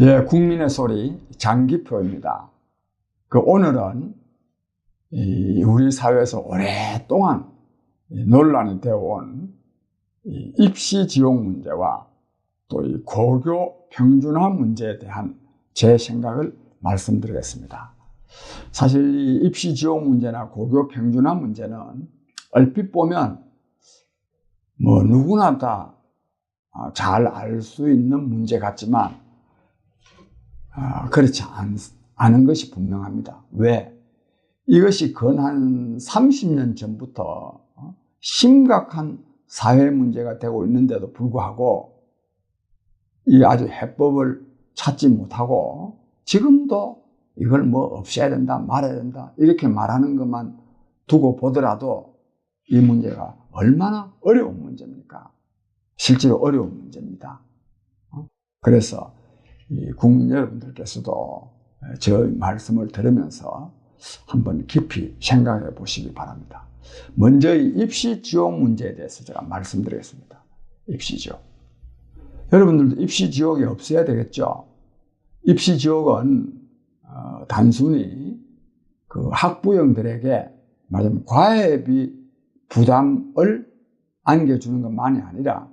예, 국민의 소리 장기표입니다. 오늘은 우리 사회에서 오랫동안 논란이 되어온 입시 지원 문제와 또 이 고교 평준화 문제에 대한 제 생각을 말씀드리겠습니다. 사실 이 입시 지원 문제나 고교 평준화 문제는 얼핏 보면 누구나 다 잘 알 수 있는 문제 같지만 그렇지 않은 것이 분명합니다. 왜? 이것이 근 한 30년 전부터 심각한 사회 문제가 되고 있는데도 불구하고 이 아주 해법을 찾지 못하고 지금도 이걸 없애야 된다, 말아야 된다 이렇게 말하는 것만 두고 보더라도 이 문제가 얼마나 어려운 문제입니까? 실제로 어려운 문제입니다. 그래서 국민 여러분들께서도 저의 말씀을 들으면서 한번 깊이 생각해 보시기 바랍니다. 먼저 이 입시 지원 문제에 대해서 제가 말씀드리겠습니다. 입시 지원. 여러분들도 입시 지원이 없어야 되겠죠? 입시 지원은 단순히 그 학부형들에게 말하자면 과외비 부담을 안겨주는 것만이 아니라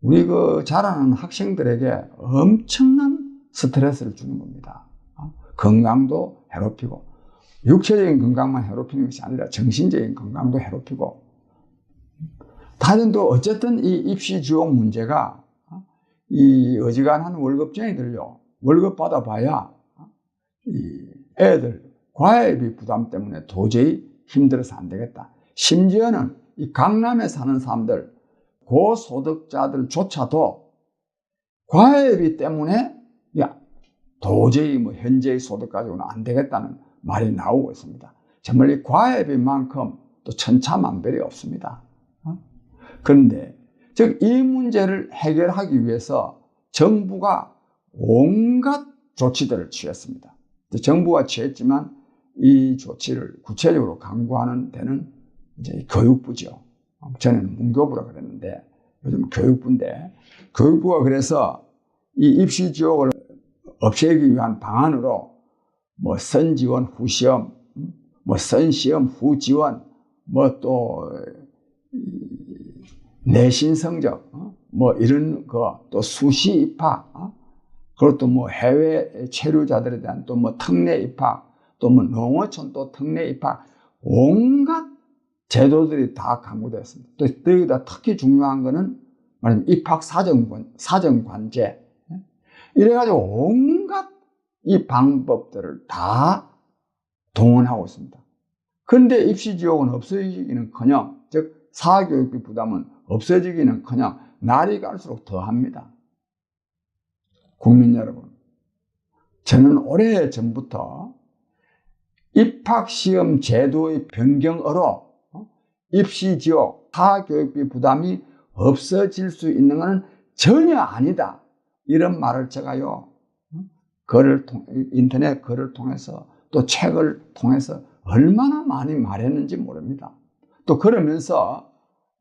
우리 자라는 학생들에게 엄청난 스트레스를 주는 겁니다. 건강도 해롭히고, 육체적인 건강만 해롭히는 것이 아니라 정신적인 건강도 해롭히고, 다른도 어쨌든 이 입시 지원 문제가 이 어지간한 월급쟁이들요, 월급 받아봐야 이 애들 과외비 부담 때문에 도저히 힘들어서 안 되겠다. 심지어는 이 강남에 사는 사람들, 고소득자들조차도 과외비 때문에 도저히 현재의 소득 가지고는 안 되겠다는 말이 나오고 있습니다. 정말 이 과외비만큼 또 천차만별이 없습니다. 그런데 즉 이 문제를 해결하기 위해서 정부가 온갖 조치들을 취했습니다. 정부가 취했지만 이 조치를 구체적으로 강구하는 데는 이제 교육부죠. 전에는 문교부라 그랬는데 요즘 교육부인데, 교육부가 그래서 이 입시 지원을 없애기 위한 방안으로 선지원 후시험, 선시험 후지원, 또 내신 성적, 이런 거, 또 수시 입학, 그리고 또 해외 체류자들에 대한 또 특례 입학, 또 농어촌 또 특례 입학, 온갖 제도들이 다 강구되었습니다. 또 여기다 특히 중요한 거는 입학 사정관제. 이래가지고 온갖 이 방법들을 다 동원하고 있습니다. 그런데 입시 지원은 없어지기는커녕, 즉 사교육비 부담은 없어지기는커녕 날이 갈수록 더합니다. 국민 여러분, 저는 오래전부터 입학시험 제도의 변경으로 입시 지원, 사교육비 부담이 없어질 수 있는 것은 전혀 아니다. 이런 말을 제가요, 인터넷 글을 통해서 또 책을 통해서 얼마나 많이 말했는지 모릅니다. 또 그러면서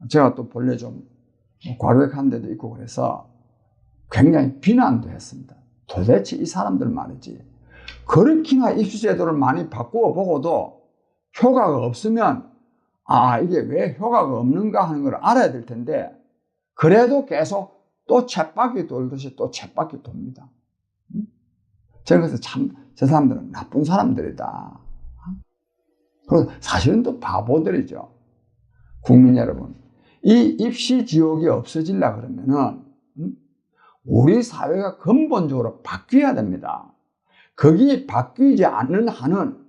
제가 또 본래 좀 과격한 데도 있고 그래서 굉장히 비난도 했습니다. 도대체 이 사람들 말이지, 그렇게나 입시제도를 많이 바꾸어 보고도 효과가 없으면 이게 왜 효과가 없는가 하는 걸 알아야 될 텐데, 그래도 계속 또 쳇바퀴 돌듯이 또 쳇바퀴 돕니다. 저는 그래서 참 저 사람들은 나쁜 사람들이다. 그리고 사실은 또 바보들이죠. 국민 여러분, 이 입시 지옥이 없어지려 그러면은 우리 사회가 근본적으로 바뀌어야 됩니다. 거기 바뀌지 않는 한은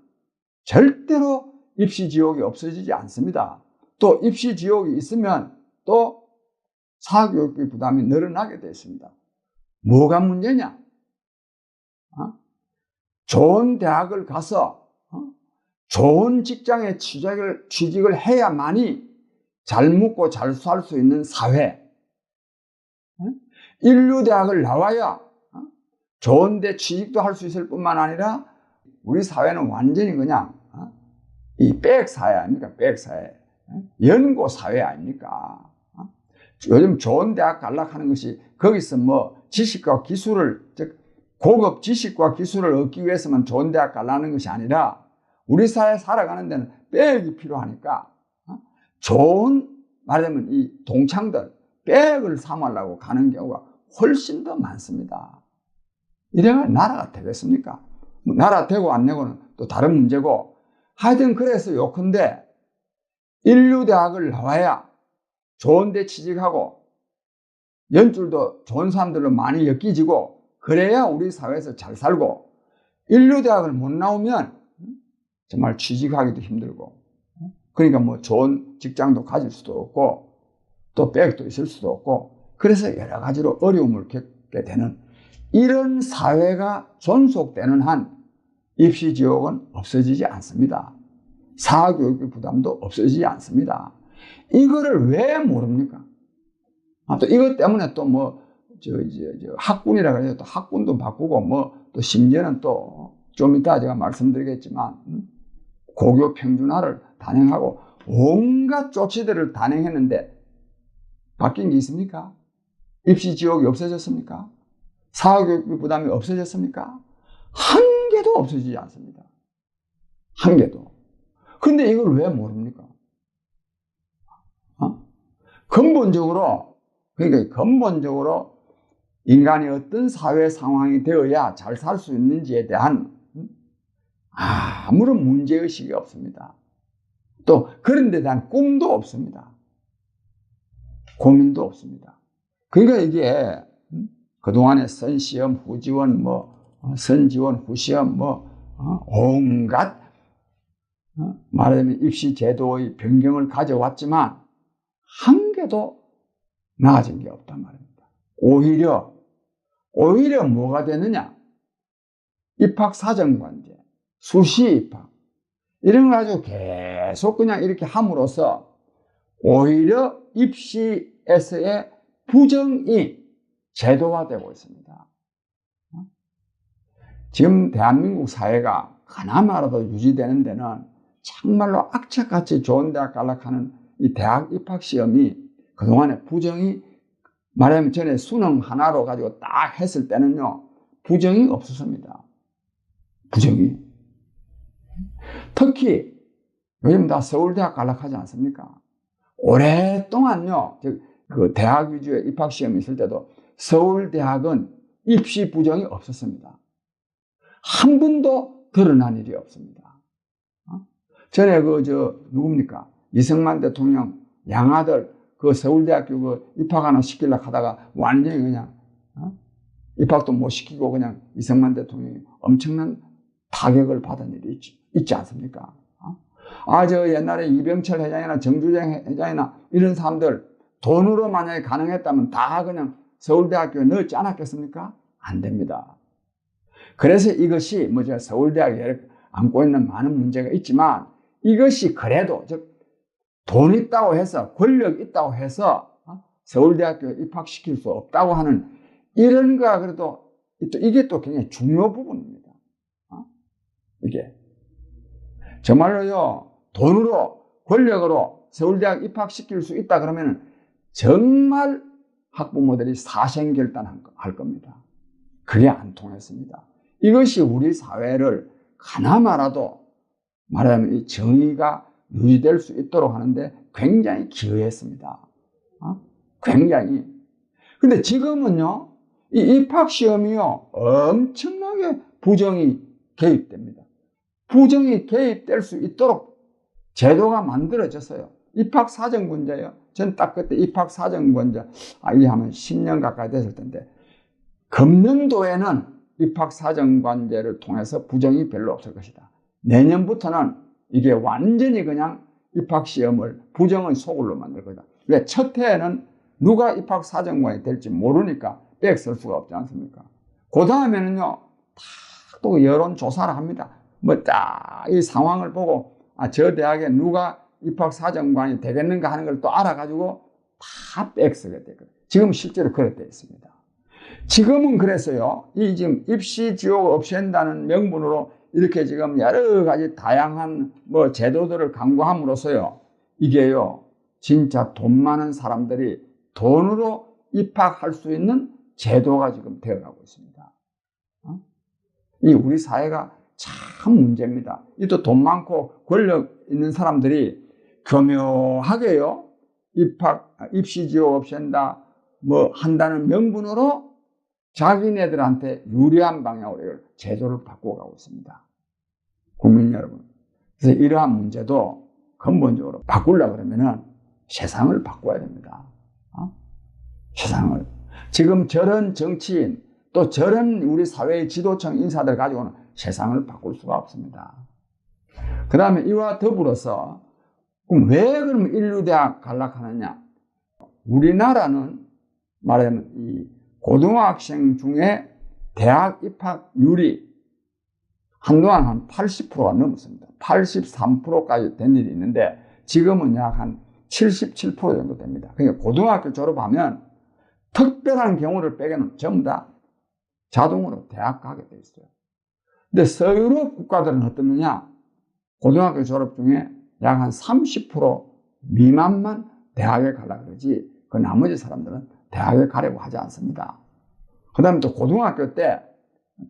절대로 입시 지옥이 없어지지 않습니다. 또 입시 지옥이 있으면 또 사교육비 부담이 늘어나게 되어 있습니다. 뭐가 문제냐? 좋은 대학을 가서 좋은 직장에 취직을 해야만이 잘 먹고 잘 살 수 있는 사회. 인류대학을 나와야 좋은 데 취직도 할 수 있을 뿐만 아니라 우리 사회는 완전히 그냥 이 백사회 아닙니까? 백사회. 연고사회 아닙니까? 요즘 좋은 대학 가려고 하는 것이 거기서 지식과 기술을 고급 지식과 기술을 얻기 위해서만 좋은 대학 가려는 것이 아니라 우리 사회 살아가는 데는 빽이 필요하니까 좋은, 말하자면 이 동창들 빽을 삼으려고 가는 경우가 훨씬 더 많습니다. 이래가 나라가 되겠습니까? 나라 되고 안 되고는 또 다른 문제고, 하여튼 그래서 요컨대 인류대학을 나와야 좋은 데 취직하고 연줄도 좋은 사람들로 많이 엮이지고, 그래야 우리 사회에서 잘 살고, 인류대학을 못 나오면 정말 취직하기도 힘들고, 그러니까 뭐 좋은 직장도 가질 수도 없고 또 빽도 있을 수도 없고, 그래서 여러 가지로 어려움을 겪게 되는 이런 사회가 존속되는 한 입시지옥은 없어지지 않습니다. 사교육비 부담도 없어지지 않습니다. 이거를 왜 모릅니까? 또 이것 때문에 또 뭐 학군이라 그래서 또 학군도 바꾸고 뭐 또 심지어는 또 좀 이따 제가 말씀드리겠지만 고교 평준화를 단행하고 온갖 조치들을 단행했는데 바뀐 게 있습니까? 입시 지옥이 없어졌습니까? 사교육비 부담이 없어졌습니까? 한 개도 없어지지 않습니다. 한 개도. 근데 이걸 왜 모릅니까? 근본적으로, 그러니까 근본적으로 인간이 어떤 사회 상황이 되어야 잘 살 수 있는지에 대한 아무런 문제의식이 없습니다. 또 그런 데 대한 꿈도 없습니다. 고민도 없습니다. 그러니까 이게 그동안에 선시험, 후지원, 선지원, 후시험, 온갖 말하자면 입시 제도의 변경을 가져왔지만 한 개도 나아진 게 없단 말입니다. 오히려 뭐가 되느냐? 입학사정관제, 수시입학, 이런 거 가지고 계속 그냥 이렇게 함으로써 오히려 입시에서의 부정이 제도화되고 있습니다. 지금 대한민국 사회가 하나마라도 유지되는 데는 정말로 악착같이 좋은 대학 가려고 하는 이 대학 입학시험이 그동안에 부정이, 말하자면 전에 수능 하나로 가지고 딱 했을 때는요, 부정이 없었습니다. 부정이. 특히 요즘 다 서울대학 가려고 하지 않습니까? 오랫동안요, 그 대학 위주의 입학시험이 있을 때도 서울대학은 입시 부정이 없었습니다. 한 번도 드러난 일이 없습니다. 전에 누굽니까? 이승만 대통령 양아들 그 서울대학교 입학 시키려고 하다가 완전히 그냥, 입학도 못 시키고 그냥 이승만 대통령이 엄청난 타격을 받은 일이 있지 않습니까? 옛날에 이병철 회장이나 정주정 회장이나 이런 사람들 돈으로 만약에 가능했다면 다 그냥 서울대학교에 넣지 않았겠습니까? 안 됩니다. 그래서 이것이 서울대학에 안고 있는 많은 문제가 있지만, 이것이 그래도 돈 있다고 해서, 권력 있다고 해서 서울대학교에 입학시킬 수 없다고 하는 이런 거가 그래도 이게 또 굉장히 중요 부분입니다. 이게 정말로요, 돈으로, 권력으로 서울대학 입학시킬 수 있다 그러면 정말 학부모들이 사생결단할 겁니다. 그게 안 통했습니다. 이것이 우리 사회를 하나마라도 말하자면 이 정의가 유지될 수 있도록 하는데 굉장히 기여했습니다. 굉장히. 근데 지금은요, 이 입학시험이요, 엄청나게 부정이 개입됩니다. 부정이 개입될 수 있도록 제도가 만들어졌어요. 입학사정관제요. 전 딱 그때 입학사정관제, 이게 하면 10년 가까이 됐을 텐데, 금년도에는 입학사정관제를 통해서 부정이 별로 없을 것이다. 내년부터는 이게 완전히 그냥 입학시험을 부정의 소굴로 만들 거다. 왜? 첫 해에는 누가 입학사정관이 될지 모르니까 빽 쓸 수가 없지 않습니까? 그 다음에는요, 또 여론조사를 합니다. 딱 이 상황을 보고, 저 대학에 누가 입학사정관이 되겠는가 하는 걸 또 알아가지고 다 빽 쓰게 되거든요. 지금 실제로 그렇게 되어 있습니다. 지금은 그래서요, 이 지금 입시지옥 없앤다는 명분으로 이렇게 지금 여러 가지 다양한 제도들을 강구함으로써요, 이게요, 진짜 돈 많은 사람들이 돈으로 입학할 수 있는 제도가 지금 되어가고 있습니다. 이 우리 사회가 참 문제입니다. 이 또 돈 많고 권력 있는 사람들이 교묘하게요, 입시 지옥 없앤다, 뭐 한다는 명분으로 자기네들한테 유리한 방향으로 제도를 바꿔가고 있습니다. 국민 여러분. 그래서 이러한 문제도 근본적으로 바꾸려고 그러면은 세상을 바꿔야 됩니다. 세상을. 지금 저런 정치인, 또 저런 우리 사회의 지도층 인사들 가지고는 세상을 바꿀 수가 없습니다. 그 다음에 이와 더불어서, 그럼 왜 그러면 인류대학 갈락하느냐? 우리나라는 말하자면 이 고등학생 중에 대학 입학률이 한동안 한 80%가 넘었습니다. 83%까지 된 일이 있는데 지금은 약 한 77% 정도 됩니다. 그러니까 고등학교 졸업하면 특별한 경우를 빼고는 전부 다 자동으로 대학 가게 돼 있어요. 근데 서유럽 국가들은 어떻느냐? 고등학교 졸업 중에 약 한 30% 미만만 대학에 가려고 그러지, 그 나머지 사람들은 대학에 가려고 하지 않습니다. 그 다음에 또 고등학교 때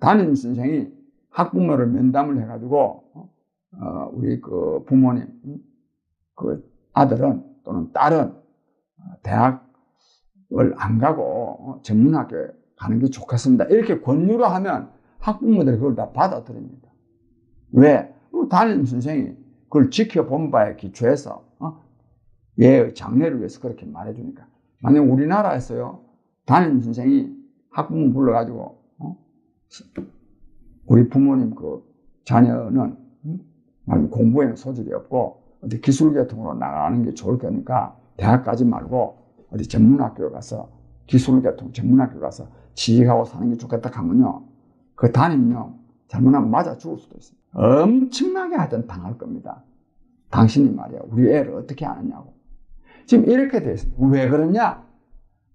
담임 선생이 학부모를 면담을 해가지고, 우리 그 부모님, 그 아들은 또는 딸은 대학을 안 가고 전문학교에 가는 게 좋겠습니다, 이렇게 권유를 하면 학부모들이 그걸 다 받아들입니다. 왜? 담임 선생이 그걸 지켜본 바에 기초해서 얘의 장래를 위해서 그렇게 말해주니까. 만약 우리나라에서요, 담임 선생이 학부모 불러가지고 우리 부모님 그 자녀는 공부에는 소질이 없고 어디 기술계통으로 나가는 게 좋을 거니까 대학 가지 말고 어디 전문학교 가서, 기술계통 전문학교 가서 취직하고 사는 게 좋겠다 하면요, 그 담임요 잘못하면 맞아 죽을 수도 있어요. 엄청나게 하여튼 당할 겁니다. 당신이 말이야 우리 애를 어떻게 아느냐고. 지금 이렇게 돼 있어요. 왜 그러냐?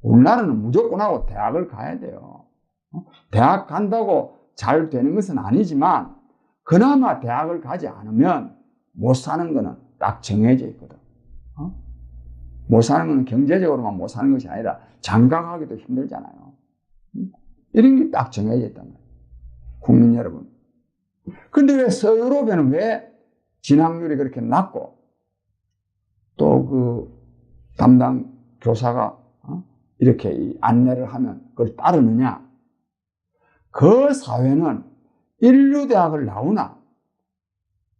우리나라는 무조건 하고 대학을 가야 돼요. 대학 간다고 잘 되는 것은 아니지만 그나마 대학을 가지 않으면 못 사는 거는 딱 정해져 있거든. 못 사는 거는 경제적으로만 못 사는 것이 아니라 장가가기도 힘들잖아요. 이런 게 딱 정해져 있단 말이에요. 국민 여러분. 근데 왜 서유럽에는 왜 진학률이 그렇게 낮고 또 그 담당 교사가 이렇게 안내를 하면 그걸 따르느냐? 그 사회는 인류대학을 나오나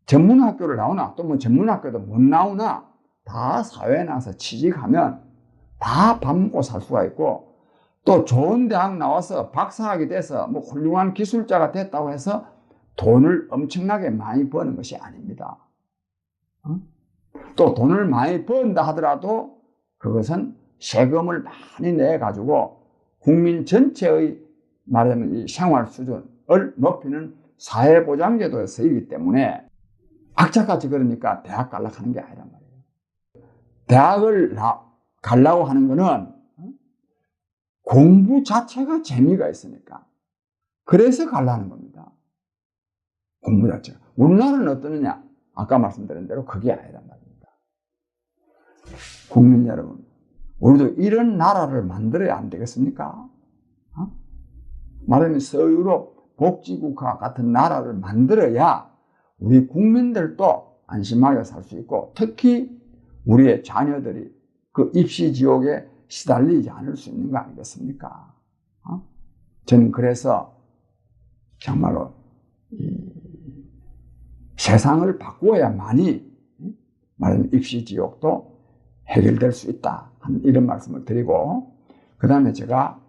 전문학교를 나오나 또 뭐 전문학교도 못 나오나 다 사회에 나와서 취직하면 다 밥 먹고 살 수가 있고, 또 좋은 대학 나와서 박사학위 돼서 뭐 훌륭한 기술자가 됐다고 해서 돈을 엄청나게 많이 버는 것이 아닙니다. 또 돈을 많이 번다 하더라도 그것은 세금을 많이 내 가지고 국민 전체의 말하자면 이 생활 수준을 높이는 사회보장제도에 쓰이기 때문에 악착같이 그러니까 대학 가려고 하는 게 아니란 말이에요. 대학을 가려고 하는 거는 공부 자체가 재미가 있으니까 그래서 가려는 겁니다. 공부 자체가. 우리나라는 어떠느냐? 아까 말씀드린 대로 그게 아니란 말입니다. 국민 여러분, 우리도 이런 나라를 만들어야 안 되겠습니까? 말하자면 서유럽 복지국가 같은 나라를 만들어야 우리 국민들도 안심하게 살 수 있고, 특히 우리의 자녀들이 그 입시 지옥에 시달리지 않을 수 있는 거 아니겠습니까? 저는 그래서 정말로 이 세상을 바꾸어야만이 말하자면 입시 지옥도 해결될 수 있다 하는 이런 말씀을 드리고, 그 다음에 제가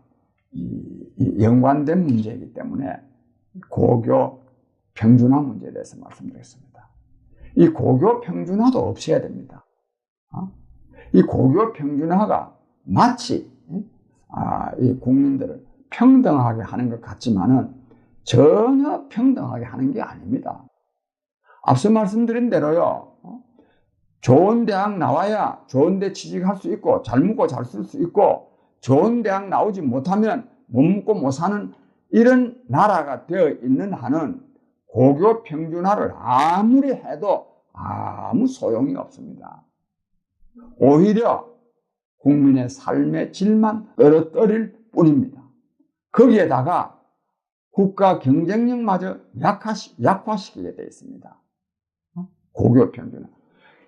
이 연관된 문제이기 때문에 고교 평준화 문제에 대해서 말씀드리겠습니다. 이 고교 평준화도 없애야 됩니다. 이 고교 평준화가 마치 이 국민들을 평등하게 하는 것 같지만은 전혀 평등하게 하는 게 아닙니다. 앞서 말씀드린 대로요, 좋은 대학 나와야 좋은 데 취직할 수 있고 잘 먹고 잘 쓸 수 있고, 좋은 대학 나오지 못하면 못 먹고 못 사는 이런 나라가 되어 있는 한은 고교 평준화를 아무리 해도 아무 소용이 없습니다. 오히려 국민의 삶의 질만 떨어뜨릴 뿐입니다. 거기에다가 국가 경쟁력마저 약화시키게 되어 있습니다. 고교 평준화.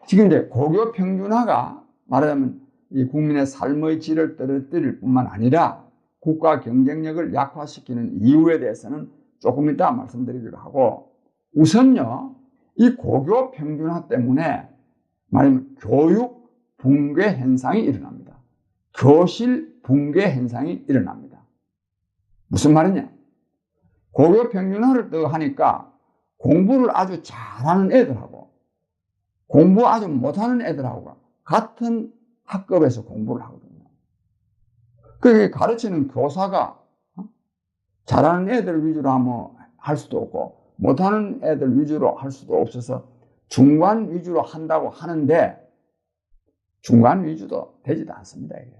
지금 이제 고교 평준화가 말하자면 이 국민의 삶의 질을 떨어뜨릴 뿐만 아니라 국가 경쟁력을 약화시키는 이유에 대해서는 조금 이따 말씀드리기로 하고, 우선요, 이 고교 평준화 때문에 말하자면 교육 붕괴 현상이 일어납니다. 교실 붕괴 현상이 일어납니다. 무슨 말이냐? 고교 평준화를 또 하니까 공부를 아주 잘하는 애들하고 공부 아주 못하는 애들하고 같은 학급에서 공부를 하거든요. 그게 가르치는 교사가 잘하는 애들 위주로 하면 할 수도 없고 못하는 애들 위주로 할 수도 없어서 중간 위주로 한다고 하는데 중간 위주도 되지도 않습니다. 이게.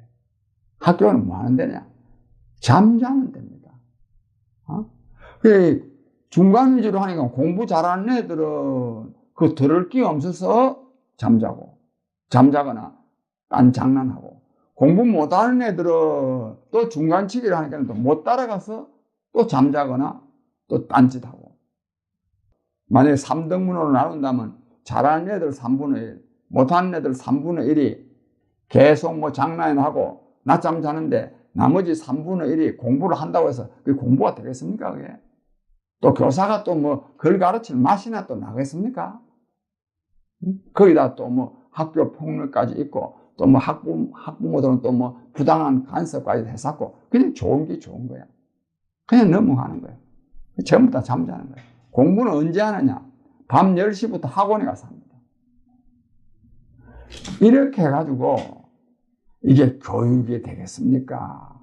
학교는 뭐 하는 데냐? 잠자면 됩니다. 중간 위주로 하니까 공부 잘하는 애들은 그 들을 게 없어서 잠자거나 딴 장난하고, 공부 못하는 애들은 또 중간치기를 하니까 또 못 따라가서 또 잠자거나 또 딴짓하고. 만약에 3등분으로 나눈다면 잘하는 애들 3분의 1, 못하는 애들 3분의 1이 계속 뭐 장난하고 낮잠 자는데 나머지 3분의 1이 공부를 한다고 해서 그게 공부가 되겠습니까? 그게? 또 교사가 또 뭐 글 가르칠 맛이나 또 나겠습니까? 거기다 또 뭐 학교 폭력까지 있고 또 뭐 학부모들은 또 뭐 부당한 간섭까지 했었고, 그냥 좋은 게 좋은 거야. 그냥 넘어가는 거야. 전부 다 잠자는 거야. 공부는 언제 하느냐? 밤 10시부터 학원에 가서 합니다. 이렇게 해가지고 이게 교육이 되겠습니까?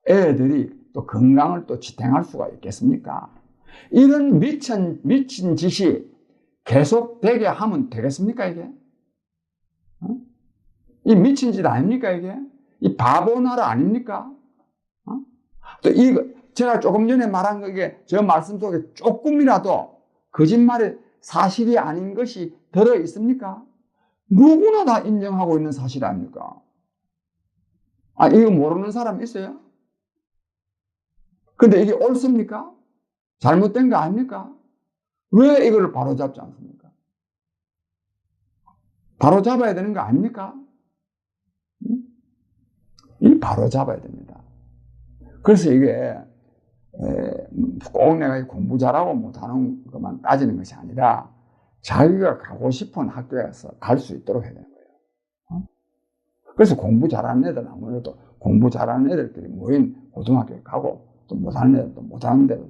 애들이 또 건강을 또 지탱할 수가 있겠습니까? 이런 미친 짓이 계속되게 하면 되겠습니까, 이게? 이 미친 짓 아닙니까, 이게? 이 바보 나라 아닙니까? 또 이거, 제가 조금 전에 말한 거게 저 말씀 속에 조금이라도 거짓말이 사실이 아닌 것이 들어 있습니까? 누구나 다 인정하고 있는 사실 아닙니까? 이거 모르는 사람 있어요? 근데 이게 옳습니까? 잘못된 거 아닙니까? 왜 이걸 바로잡지 않습니까? 바로잡아야 되는 거 아닙니까? 이 바로잡아야 됩니다. 그래서 이게 꼭 내가 공부 잘하고 못하는 것만 따지는 것이 아니라 자기가 가고 싶은 학교에서 갈 수 있도록 해야 되는 거예요. 그래서 공부 잘하는 애들, 아무래도 공부 잘하는 애들끼리 모인 고등학교에 가고, 또 못하는 애들, 또 못하는 애들,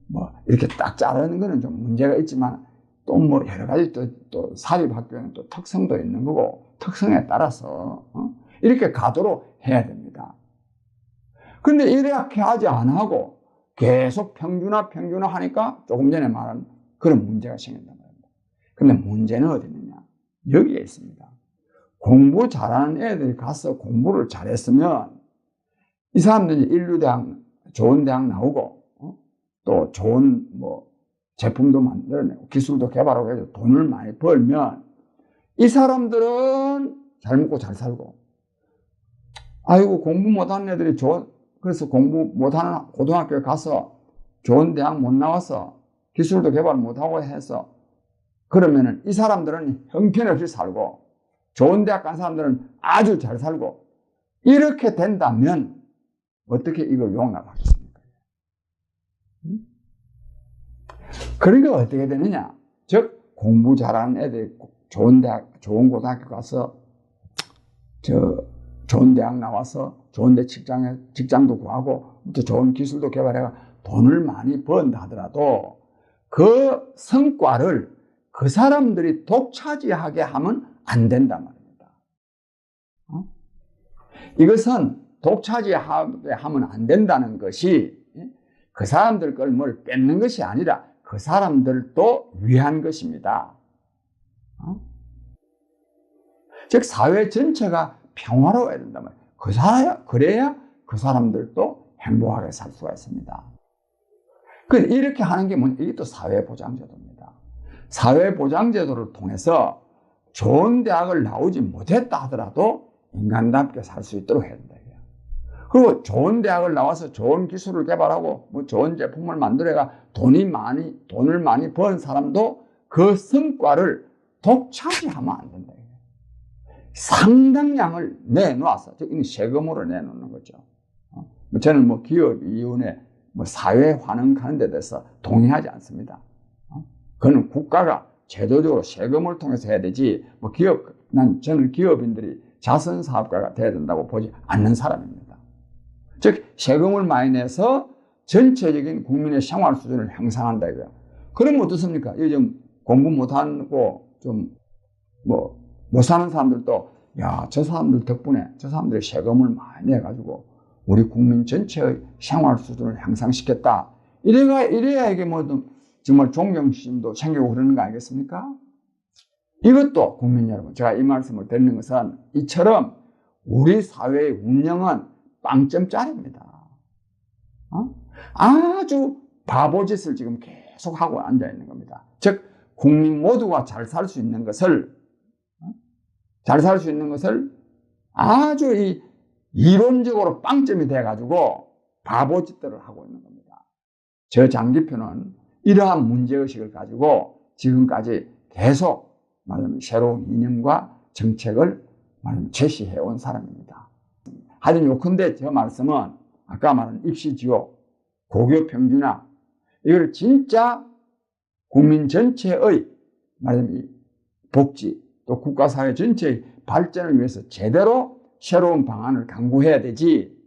뭐, 이렇게 딱 자르는 거는 좀 문제가 있지만, 또 뭐, 여러 가지 또 사립학교에는 또 특성도 있는 거고, 특성에 따라서, 이렇게 가도록 해야 됩니다. 근데 이렇게 하지 안 하고, 계속 평준화 하니까 조금 전에 말한 그런 문제가 생긴단 말입니다. 근데 문제는 어디 있느냐? 여기에 있습니다. 공부 잘하는 애들이 가서 공부를 잘했으면 이 사람들이 인류대학, 좋은 대학 나오고 또 좋은 뭐 제품도 만들어내고 기술도 개발하고 해서 돈을 많이 벌면 이 사람들은 잘 먹고 잘 살고, 아이고 공부 못하는 애들이 그래서 공부 못하는 고등학교에 가서 좋은 대학 못 나와서 기술도 개발 못하고 해서 그러면은 이 사람들은 형편없이 살고 좋은 대학 간 사람들은 아주 잘 살고, 이렇게 된다면 어떻게 이걸 용납하겠습니까? 그러니까 어떻게 되느냐? 즉 공부 잘하는 애들이 좋은 대학, 좋은 고등학교 가서 좋은 대학 나와서 좋은 데 직장도 구하고 또 좋은 기술도 개발해가 돈을 많이 번다 하더라도 그 성과를 그 사람들이 독차지하게 하면 안 된단 말입니다. 이것은 독차지하게 하면 안 된다는 것이 그 사람들 걸 뭘 뺏는 것이 아니라 그 사람들도 위한 것입니다. 즉 사회 전체가 평화로워야 된단 말이에요. 그래야 그 사람들도 행복하게 살 수가 있습니다. 이렇게 하는 게 이게 또 사회보장제도입니다. 사회보장제도를 통해서 좋은 대학을 나오지 못했다 하더라도 인간답게 살 수 있도록 해야 된다. 그리고 좋은 대학을 나와서 좋은 기술을 개발하고 뭐 좋은 제품을 만들어가 돈을 많이 번 사람도 그 성과를 독차지하면 안 된다. 상당량을 내놓아서, 이미 세금으로 내놓는 거죠. 저는 뭐 기업이윤에 뭐 사회 환원하는 데 대해서 동의하지 않습니다. 그거는 국가가 제도적으로 세금을 통해서 해야 되지, 뭐 저는 기업인들이 자선 사업가가 돼야 된다고 보지 않는 사람입니다. 즉, 세금을 많이 내서 전체적인 국민의 생활 수준을 향상한다 이거야. 그러면 어떻습니까? 요즘 공부 못하고 좀 못 사는 사람들도, 야, 저 사람들 덕분에 저 사람들이 세금을 많이 내가지고 우리 국민 전체의 생활 수준을 향상시켰다. 이래야 이게 뭐 정말 존경심도 생기고 그러는 거 아니겠습니까? 이것도 국민 여러분, 제가 이 말씀을 드리는 것은 이처럼 우리 사회의 운영은 빵점짜리입니다. 아주 바보짓을 지금 계속 하고 앉아 있는 겁니다. 즉, 국민 모두가 잘 살 수 있는 것을 아주 이론적으로 빵점이 돼가지고 바보짓들을 하고 있는 겁니다. 저장기표는 이러한 문제의식을 가지고 지금까지 계속 새로운 이념과 정책을 제시해온 사람입니다. 하여튼 요컨대 저 말씀은 아까 말한 입시지옥, 고교 평준화, 이걸 진짜 국민 전체의 복지, 또 국가사회 전체의 발전을 위해서 제대로 새로운 방안을 강구해야 되지,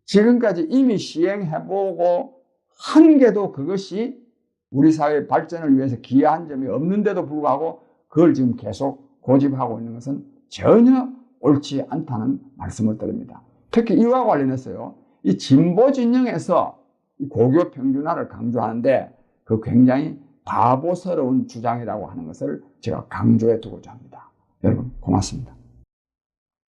지금까지 이미 시행해보고 한 개도 그것이 우리 사회의 발전을 위해서 기여한 점이 없는데도 불구하고 그걸 지금 계속 고집하고 있는 것은 전혀 옳지 않다는 말씀을 드립니다. 특히 이와 관련해서요, 이 진보 진영에서 고교 평준화를 강조하는데 그 굉장히 바보스러운 주장이라고 하는 것을 제가 강조해 두고자 합니다. 여러분, 고맙습니다.